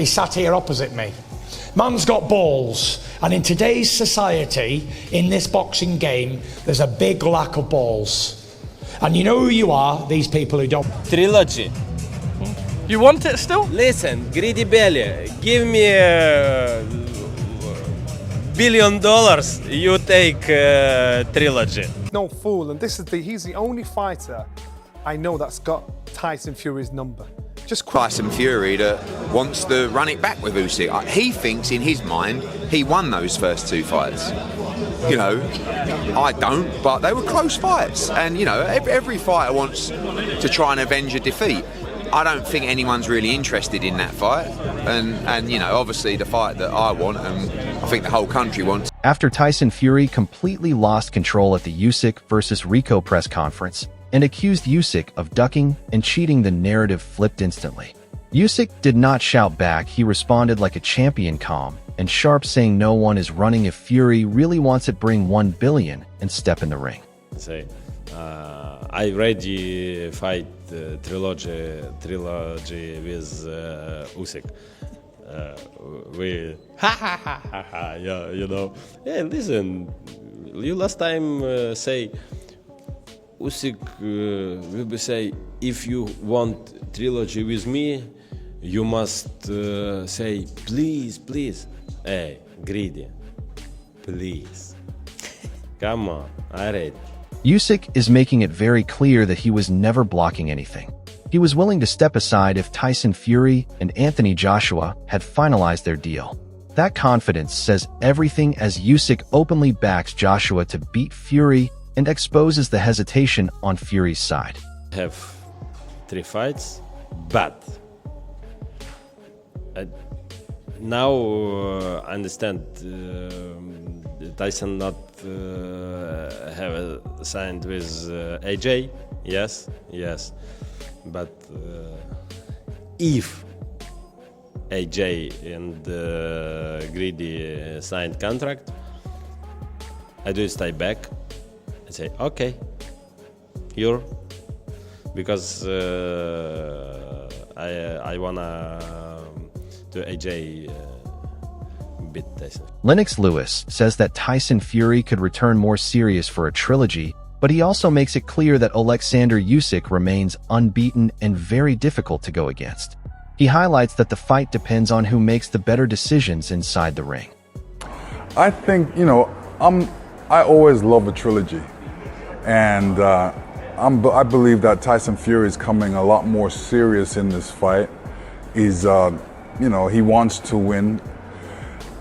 is sat here opposite me. Man's got balls, and in today's society, in this boxing game, there's a big lack of balls. And you know who you are, these people who don't. Trilogy. You want it still? Listen, greedy belly, give me $1 billion, you take trilogy. No fool, and he's the only fighter I know that's got Tyson Fury's number. Just Tyson Fury that wants to run it back with Usyk. He thinks in his mind he won those first two fights. You know, I don't, but they were close fights. And, you know, every fighter wants to try and avenge a defeat. I don't think anyone's really interested in that fight. And you know, obviously the fight that I want and I think the whole country wants. After Tyson Fury completely lost control at the Usyk versus Rico press conference and accused Usyk of ducking and cheating, the narrative flipped instantly. Usyk did not shout back. He responded like a champion, calm and sharp, saying no one is running. If Fury really wants it, bring $1 billion and step in the ring. Say, I ready fight trilogy with Usyk. We yeah, you know. Hey, listen, you last time say Usyk will be say, if you want trilogy with me, you must say please, please. Hey, greedy, please. Come on, I ready. Usyk is making it very clear that he was never blocking anything. He was willing to step aside if Tyson Fury and Anthony Joshua had finalized their deal. That confidence says everything, as Usyk openly backs Joshua to beat Fury and exposes the hesitation on Fury's side. Have 3 fights, but now I understand Tyson not have signed with AJ. Yes, but if AJ and Greedy signed contract, I do stay back and say okay, here, because I wanna do AJ beat Tyson. Lennox Lewis says that Tyson Fury could return more serious for a trilogy, but he also makes it clear that Oleksandr Usyk remains unbeaten and very difficult to go against. He highlights that the fight depends on who makes the better decisions inside the ring. I think, you know, I always love a trilogy, and I believe that Tyson Fury is coming a lot more serious in this fight. He's, you know, he wants to win.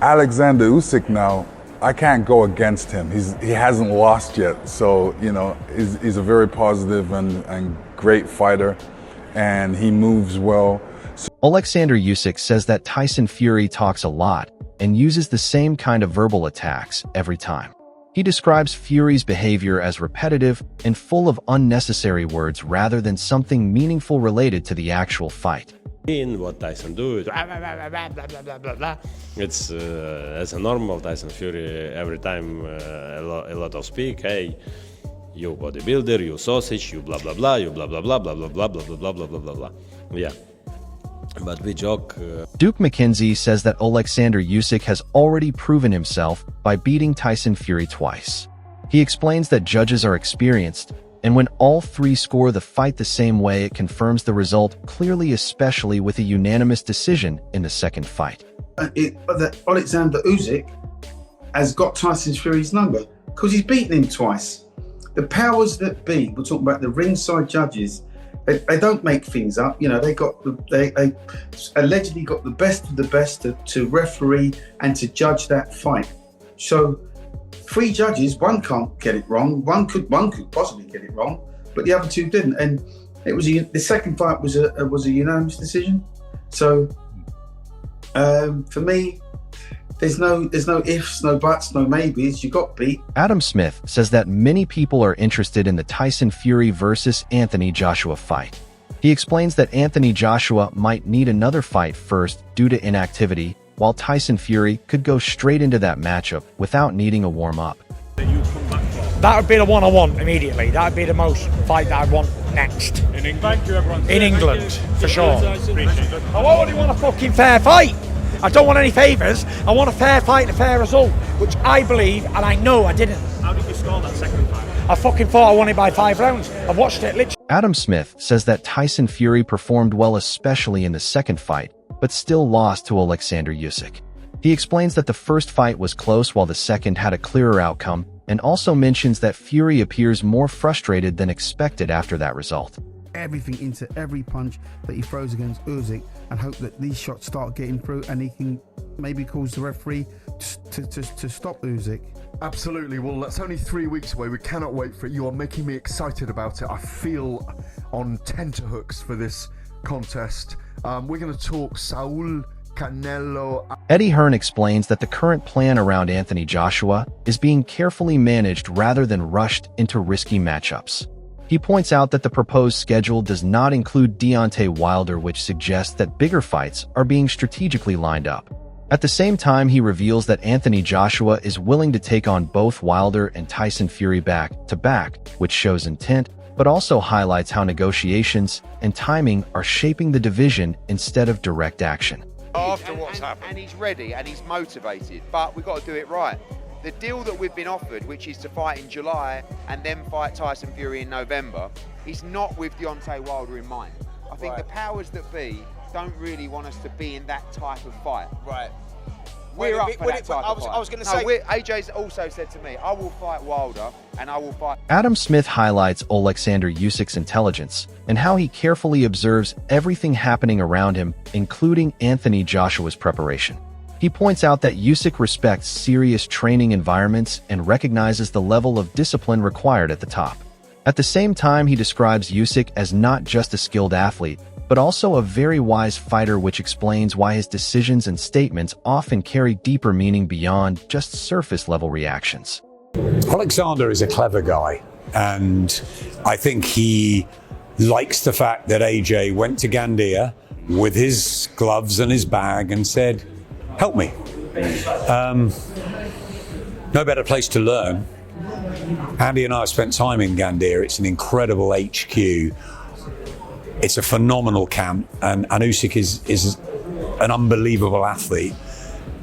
Oleksandr Usyk now, I can't go against him. He hasn't lost yet, so you know he's a very positive and great fighter, and he moves well. Oleksandr Usyk says that Tyson Fury talks a lot and uses the same kind of verbal attacks every time. He describes Fury's behavior as repetitive and full of unnecessary words rather than something meaningful related to the actual fight. In what Tyson do, it's as a normal Tyson Fury every time a lot of speak. Hey, you bodybuilder, you sausage, you blah blah blah, you blah blah blah blah blah blah blah blah blah blah blah blah blah. Yeah, but we joke. Duke McKenzie says that Oleksandr Usyk has already proven himself by beating Tyson Fury twice. He explains that judges are experienced, and when all 3 score the fight the same way, it confirms the result clearly, especially with a unanimous decision in the second fight. Oleksandr Usyk has got Tyson Fury's number because he's beaten him twice. The powers that be, we're talking about the ringside judges, they don't make things up. You know, they allegedly got the best of the best to referee and to judge that fight. So 3 judges, one can't get it wrong, one could possibly get it wrong, but the other 2 didn't. And it was the second fight was a unanimous decision. So for me, there's no ifs, no buts, no maybes. You got beat. Adam Smith says that many people are interested in the Tyson Fury versus Anthony Joshua fight. He explains that Anthony Joshua might need another fight first due to inactivity, while Tyson Fury could go straight into that matchup without needing a warm-up. You come back from That would be the one I want immediately. That would be the most fight that I'd want next. In England. Thank you, everyone. In England, for sure. Appreciate it. I only want a fucking fair fight. I don't want any favours. I want a fair fight and a fair result, which I believe and I know I didn't. How did you score that second fight? I fucking thought I won it by 5 rounds. I've watched it literally. Adam Smith says that Tyson Fury performed well especially in the second fight, but still lost to Oleksandr Usyk. He explains that the first fight was close while the second had a clearer outcome, and also mentions that Fury appears more frustrated than expected after that result. Everything into every punch that he throws against Usyk and hope that these shots start getting through and he can maybe cause the referee to stop Usyk. Absolutely. Well, that's only 3 weeks away. We cannot wait for it. You are making me excited about it. I feel on tenterhooks for this contest. We're going to talk Saul Canelo. Eddie Hearn explains that the current plan around Anthony Joshua is being carefully managed rather than rushed into risky matchups. He points out that the proposed schedule does not include Deontay Wilder, which suggests that bigger fights are being strategically lined up. At the same time, he reveals that Anthony Joshua is willing to take on both Wilder and Tyson Fury back-to-back, which shows intent, but also highlights how negotiations and timing are shaping the division instead of direct action. After what's happened. And he's ready and he's motivated, but we've got to do it right. The deal that we've been offered, which is to fight in July and then fight Tyson Fury in November, is not with Deontay Wilder in mind. I think the powers that be don't really want us to be in that type of fight. Right. We're up for that type of fight. I was going to say... AJ's also said to me, I will fight Wilder and I will fight... Adam Smith highlights Oleksandr Usyk's intelligence and how he carefully observes everything happening around him, including Anthony Joshua's preparation. He points out that Usyk respects serious training environments and recognizes the level of discipline required at the top. At the same time, he describes Usyk as not just a skilled athlete, but also a very wise fighter, which explains why his decisions and statements often carry deeper meaning beyond just surface-level reactions. Oleksandr is a clever guy, and I think he likes the fact that AJ went to Gandia with his gloves and his bag and said, help me. No better place to learn. Andy and I have spent time in Gandia. It's an incredible HQ. It's a phenomenal camp, and Usyk is an unbelievable athlete.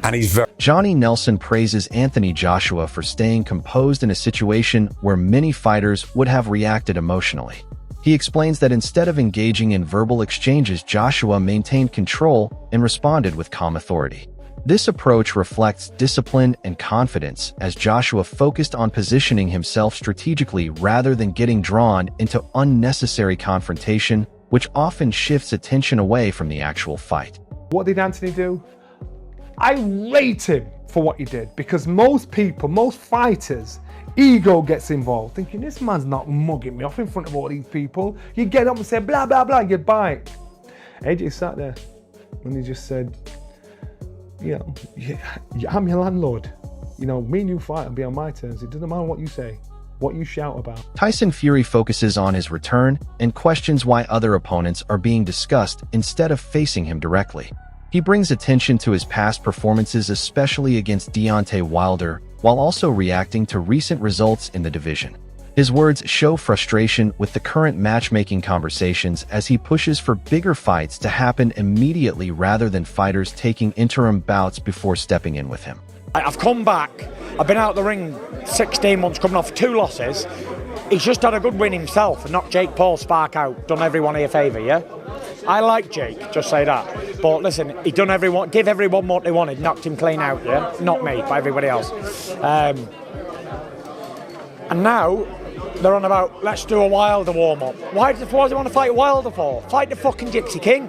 And he's very... Johnny Nelson praises Anthony Joshua for staying composed in a situation where many fighters would have reacted emotionally. He explains that instead of engaging in verbal exchanges, Joshua maintained control and responded with calm authority. This approach reflects discipline and confidence, as Joshua focused on positioning himself strategically rather than getting drawn into unnecessary confrontation, which often shifts attention away from the actual fight. What did Anthony do? I rate him for what he did, because most people, most fighters, ego gets involved, thinking this man's not mugging me off in front of all these people. You get up and say blah, blah, blah, you bite. AJ sat there and he just said, you know, I'm your landlord. You know, me and you fight and be on my terms. It doesn't matter what you say, what you shout about. Tyson Fury focuses on his return and questions why other opponents are being discussed instead of facing him directly. He brings attention to his past performances, especially against Deontay Wilder, while also reacting to recent results in the division. His words show frustration with the current matchmaking conversations as he pushes for bigger fights to happen immediately rather than fighters taking interim bouts before stepping in with him. I've come back. I've been out the ring 16 months, coming off 2 losses. He's just had a good win himself and knocked Jake Paul's spark out. Done everyone a favour, yeah? I like Jake, just say that. But listen, he give everyone what they wanted, knocked him clean out, yeah? Not me, but everybody else. And now they're on about, let's do a Wilder warm-up. Why do they want to fight Wilder for? Fight the fucking Gypsy King.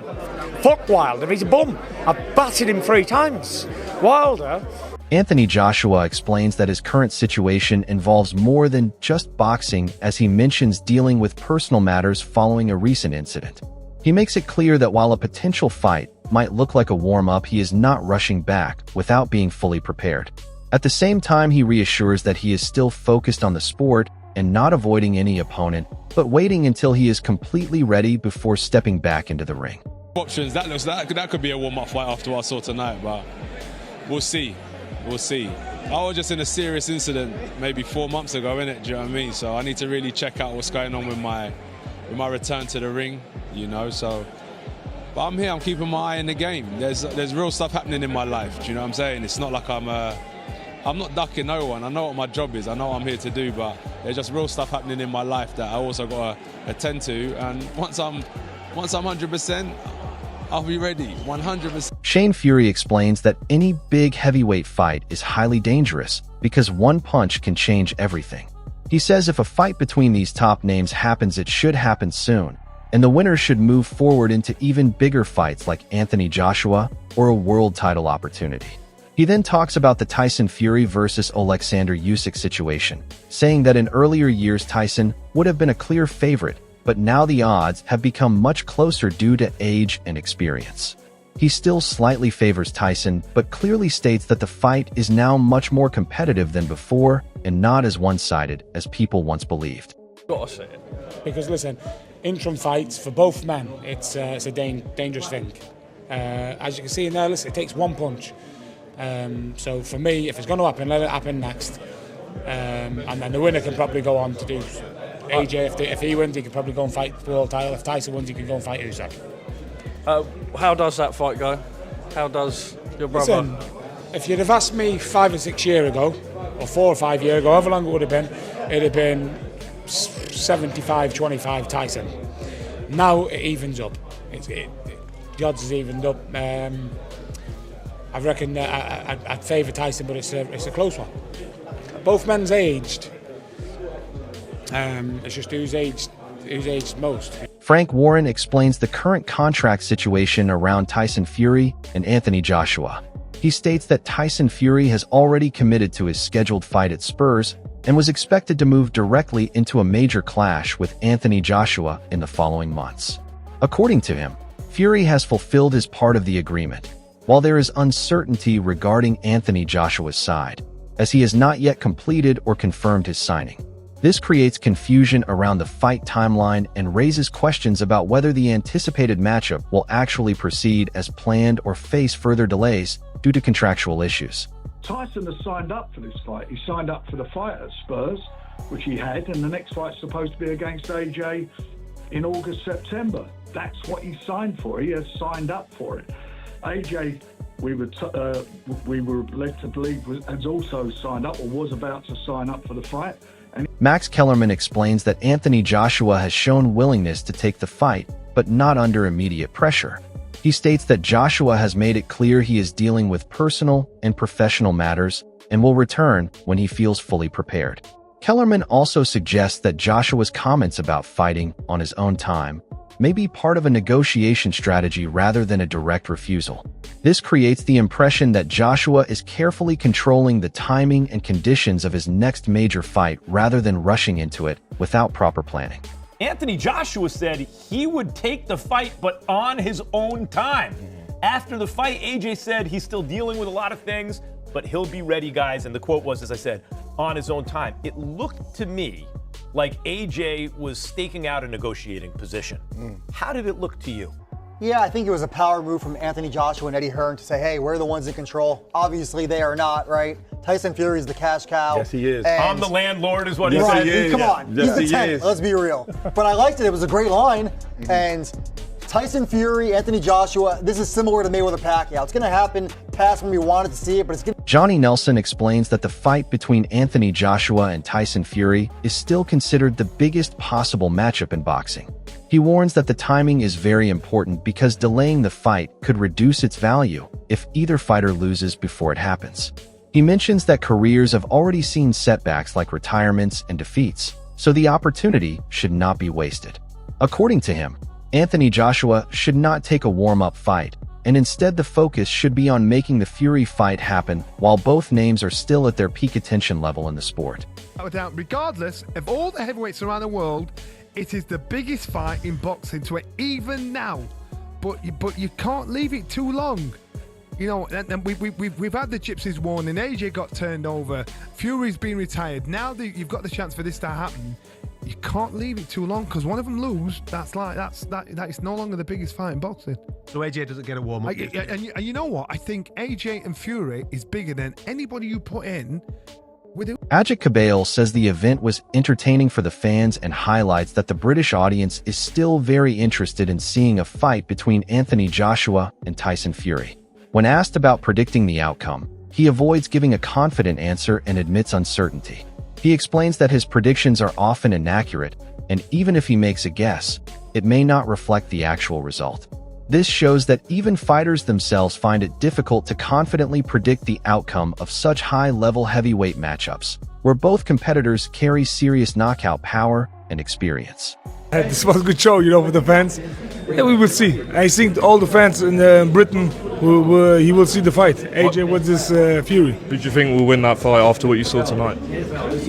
Fuck Wilder, he's a bum. I've battered him 3 times. Wilder... Anthony Joshua explains that his current situation involves more than just boxing, as he mentions dealing with personal matters following a recent incident. He makes it clear that while a potential fight might look like a warm-up, he is not rushing back without being fully prepared. At the same time, he reassures that he is still focused on the sport and not avoiding any opponent, but waiting until he is completely ready before stepping back into the ring. Options, that could be a warm-up fight after what I saw tonight, but we'll see. We'll see. I was just in a serious incident maybe 4 months ago, innit? Do you know what I mean? So I need to really check out what's going on with my return to the ring, you know. So, but I'm here. I'm keeping my eye in the game. There's real stuff happening in my life. Do you know what I'm saying? It's not like I'm not ducking no one. I know what my job is. I know what I'm here to do. But there's just real stuff happening in my life that I also got to attend to. And once I'm 100%. I'll be ready, 100%. Shane Fury explains that any big heavyweight fight is highly dangerous because one punch can change everything. He says if a fight between these top names happens, it should happen soon, and the winner should move forward into even bigger fights like Anthony Joshua or a world title opportunity. He then talks about the Tyson Fury versus Oleksandr Usyk situation, saying that in earlier years Tyson would have been a clear favorite, but now the odds have become much closer due to age and experience. He still slightly favors Tyson, but clearly states that the fight is now much more competitive than before and not as one-sided as people once believed. Gotta say it. Because listen, interim fights for both men, it's a dangerous thing. As you can see in there, listen, it takes one punch. So for me, if it's going to happen, let it happen next. And then the winner can probably go on to do AJ. If he wins, he can probably go and fight the world title. If Tyson wins, he can go and fight Usyk. How does that fight go? How does your brother? Listen, if you'd have asked me 5 or 6 years ago, or 4 or 5 years ago, however long it would have been, it'd have been 75-25 Tyson. Now it evens up. The odds is evened up. I reckon I'd favour Tyson, but it's a close one. Both men's aged. It's just who's aged most. Frank Warren explains the current contract situation around Tyson Fury and Anthony Joshua. He states that Tyson Fury has already committed to his scheduled fight at Spurs and was expected to move directly into a major clash with Anthony Joshua in the following months. According to him, Fury has fulfilled his part of the agreement, while there is uncertainty regarding Anthony Joshua's side, as he has not yet completed or confirmed his signing. This creates confusion around the fight timeline and raises questions about whether the anticipated matchup will actually proceed as planned or face further delays due to contractual issues. Tyson has signed up for this fight. He signed up for the fight at Spurs, which he had, and the next fight's supposed to be against AJ in August, September. That's what he signed for. He has signed up for it. AJ, we were led to believe, has also signed up or was about to sign up for the fight. Max Kellerman explains that Anthony Joshua has shown willingness to take the fight, but not under immediate pressure. He states that Joshua has made it clear he is dealing with personal and professional matters and will return when he feels fully prepared. Kellerman also suggests that Joshua's comments about fighting on his own time may be part of a negotiation strategy rather than a direct refusal. This creates the impression that Joshua is carefully controlling the timing and conditions of his next major fight rather than rushing into it without proper planning. Anthony Joshua said he would take the fight, but on his own time. After the fight, AJ said he's still dealing with a lot of things, but he'll be ready, guys. And the quote was, as I said, on his own time. It looked to me like AJ was staking out a negotiating position. How did it look to you? Yeah, I think it was a power move from Anthony Joshua and Eddie Hearn to say, hey, we're the ones in control. Obviously, they are not, right? Tyson Fury is the cash cow. Yes, he is. I'm the landlord is what he right, said. Come on, he's the tenant, let's be real. But I liked it, it was a great line. And Tyson Fury, Anthony Joshua, this is similar to Mayweather-Pacquiao. It's gonna happen past when we wanted to see it, but it's gonna... Johnny Nelson explains that the fight between Anthony Joshua and Tyson Fury is still considered the biggest possible matchup in boxing. He warns that the timing is very important because delaying the fight could reduce its value if either fighter loses before it happens. He mentions that careers have already seen setbacks like retirements and defeats, so the opportunity should not be wasted. According to him, Anthony Joshua should not take a warm-up fight, and instead the focus should be on making the Fury fight happen while both names are still at their peak attention level in the sport. Without a doubt, regardless of all the heavyweights around the world, it is the biggest fight in boxing to it, even now. But you can't leave it too long. You know, and we've had the Gypsies warning. AJ got turned over. Fury's been retired. Now that you've got the chance for this to happen, you can't leave it too long because one of them lose. That is no longer the biggest fight in boxing. So AJ doesn't get a warm up. And you know what? I think AJ and Fury is bigger than anybody you put in. Ajit Cabale says the event was entertaining for the fans and highlights that the British audience is still very interested in seeing a fight between Anthony Joshua and Tyson Fury. When asked about predicting the outcome, he avoids giving a confident answer and admits uncertainty. He explains that his predictions are often inaccurate, and even if he makes a guess, it may not reflect the actual result. This shows that even fighters themselves find it difficult to confidently predict the outcome of such high-level heavyweight matchups, where both competitors carry serious knockout power and experience. This was a good show, for the fans. Yeah, we will see. I think all the fans in Britain he will see the fight. AJ versus Fury. Who do you think will win that fight after what you saw tonight?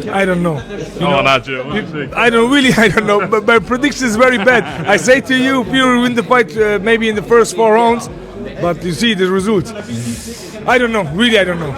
I don't know. I don't know. But my prediction is very bad. I say to you, Fury will win the fight maybe in the first 4 rounds. But you see the result. I don't know. Really, I don't know.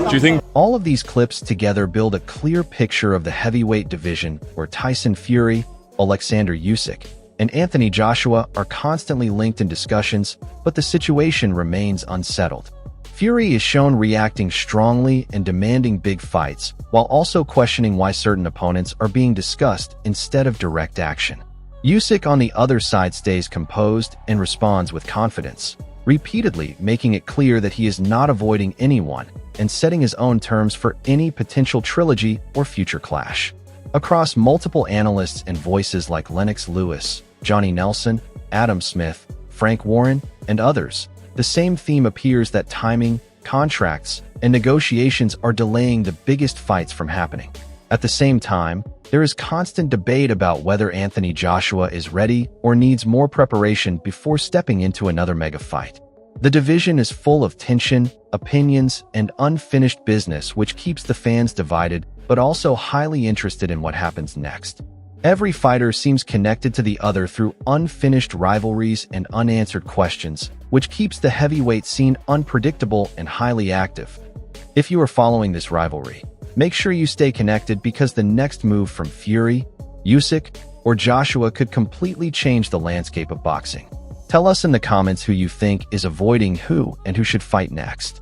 Do you think all of these clips together build a clear picture of the heavyweight division where Tyson Fury, Oleksandr Usyk, and Anthony Joshua are constantly linked in discussions, but the situation remains unsettled. Fury is shown reacting strongly and demanding big fights, while also questioning why certain opponents are being discussed instead of direct action. Usyk on the other side stays composed and responds with confidence, repeatedly making it clear that he is not avoiding anyone and setting his own terms for any potential trilogy or future clash. Across multiple analysts and voices like Lennox Lewis, Johnny Nelson, Adam Smith, Frank Warren, and others, the same theme appears that timing, contracts, and negotiations are delaying the biggest fights from happening. At the same time, there is constant debate about whether Anthony Joshua is ready or needs more preparation before stepping into another mega fight. The division is full of tension, opinions, and unfinished business, which keeps the fans divided but also highly interested in what happens next. Every fighter seems connected to the other through unfinished rivalries and unanswered questions, which keeps the heavyweight scene unpredictable and highly active. If you are following this rivalry, make sure you stay connected because the next move from Fury, Usyk, or Joshua could completely change the landscape of boxing. Tell us in the comments who you think is avoiding who and who should fight next.